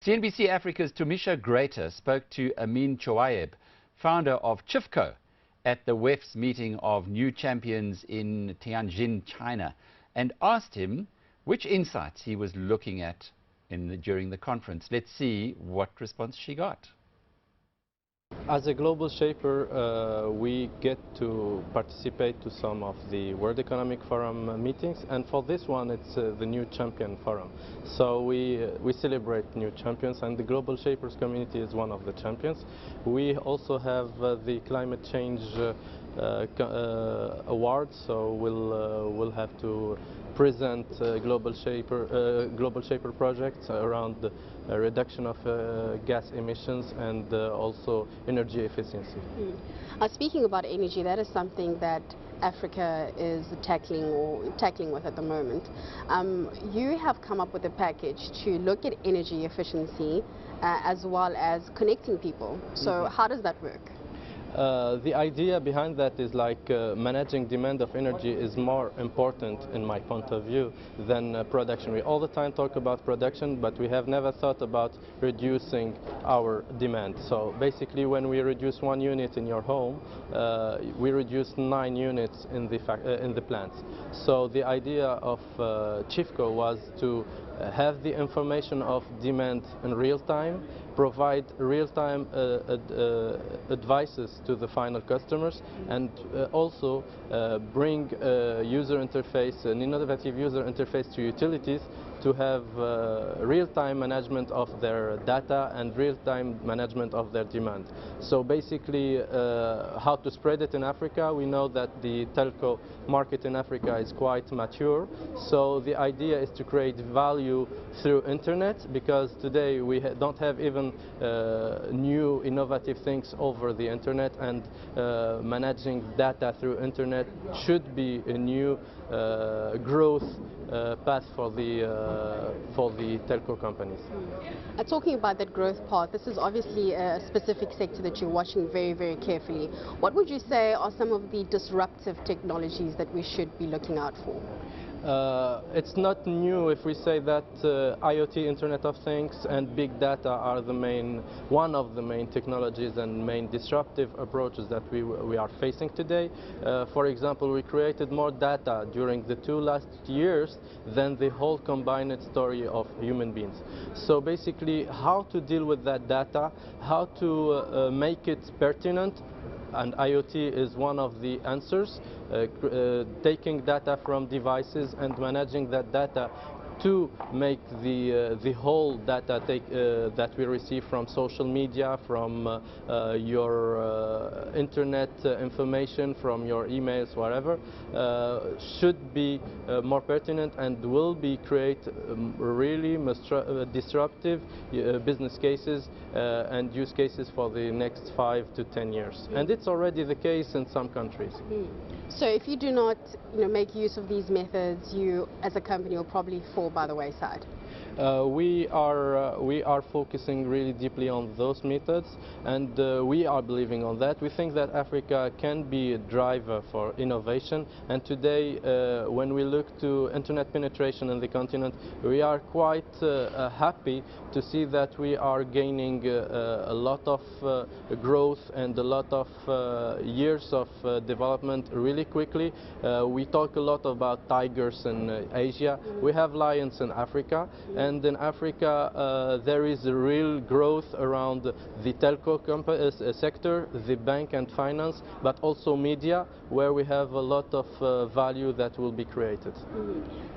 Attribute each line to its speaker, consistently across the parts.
Speaker 1: CNBC Africa's Tumisho Grater spoke to Amine Chouaieb, founder of Chifco, at the WEF's meeting of new champions in Tianjin, China, and asked him which insights he was looking at during the conference. Let's see what response she got.
Speaker 2: As a global shaper, we get to participate to some of the World Economic Forum meetings, and for this one it's the New Champion Forum. So we celebrate new champions, and the Global Shapers community is one of the champions. We also have the Climate Change Award, so we'll have to present global shaper projects around the reduction of gas emissions and also energy efficiency.
Speaker 3: Speaking about energy, that is something that Africa is tackling with at the moment. You have come up with a package to look at energy efficiency as well as connecting people. So how does that work?
Speaker 2: The idea behind that is like managing demand of energy is more important in my point of view than production. We all the time talk about production, but we have never thought about reducing our demand. So basically when we reduce 1 unit in your home, we reduce 9 units in the plants. So the idea of Chifco was to have the information of demand in real time, provide real-time advices to the final customers, and also bring user interface, an innovative user interface to utilities to have real-time management of their data and real-time management of their demand. So basically how to spread it in Africa. We know that the telco market in Africa is quite mature, so the idea is to create value through internet, because today we don't have even new innovative things over the internet, and managing data through internet should be a new growth path for the telco companies.
Speaker 3: Talking about that growth path, this is obviously a specific sector that you're watching very, very carefully. What would you say are some of the disruptive technologies that we should be looking out for?
Speaker 2: It's not new if we say that IoT, Internet of Things, and big data are one of the main technologies and main disruptive approaches that we are facing today. For example, we created more data during the 2 last years than the whole combined story of human beings. So basically, how to deal with that data, how to make it pertinent, and IoT is one of the answers, taking data from devices and managing that data to make the whole data that we receive from social media, from your internet information, from your emails, whatever, should be more pertinent and will be create really disruptive business cases and use cases for the next 5 to 10 years. And it's already the case in some countries.
Speaker 3: So if you do not make use of these methods, you as a company will probably fall by the wayside.
Speaker 2: We are focusing really deeply on those methods, and we are believing on that. We think that Africa can be a driver for innovation, and today when we look to internet penetration in the continent, we are quite happy to see that we are gaining a lot of growth and a lot of years of development really quickly. We talk a lot about tigers in Asia. We have lions in Africa. And in Africa, there is a real growth around the telco sector, the bank and finance, but also media, where we have a lot of value that will be created.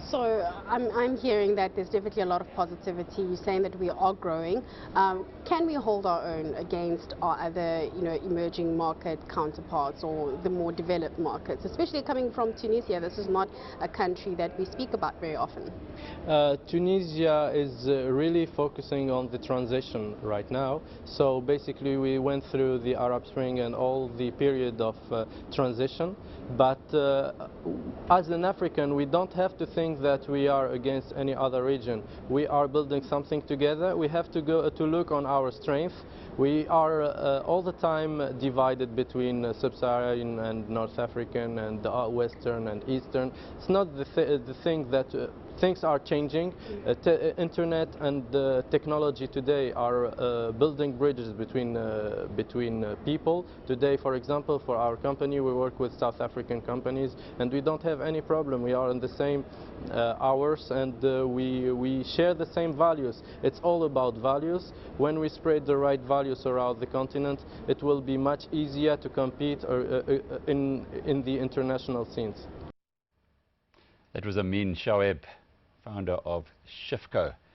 Speaker 3: So I'm hearing that there's definitely a lot of positivity. You're saying that we are growing. Can we hold our own against our other, emerging market counterparts or the more developed markets, especially coming from Tunisia? This is not a country that we speak about very often.
Speaker 2: Tunisia is really focusing on the transition right now. So basically we went through the Arab Spring and all the period of transition. But as an African, we don't have to think that we are against any other region. We are building something together. We have to look on our strength. We are all the time divided between Sub-Saharan and North African and Western and Eastern. It's not the thing that things are changing. Internet and technology today are building bridges between people. Today, for example, for our company, we work with South African companies, and we don't have any problem. We are in the same hours, and we share the same values. It's all about values. When we spread the right values around the continent, it will be much easier to compete in the international scenes.
Speaker 1: That was Amine Chouaieb, founder of Chifco.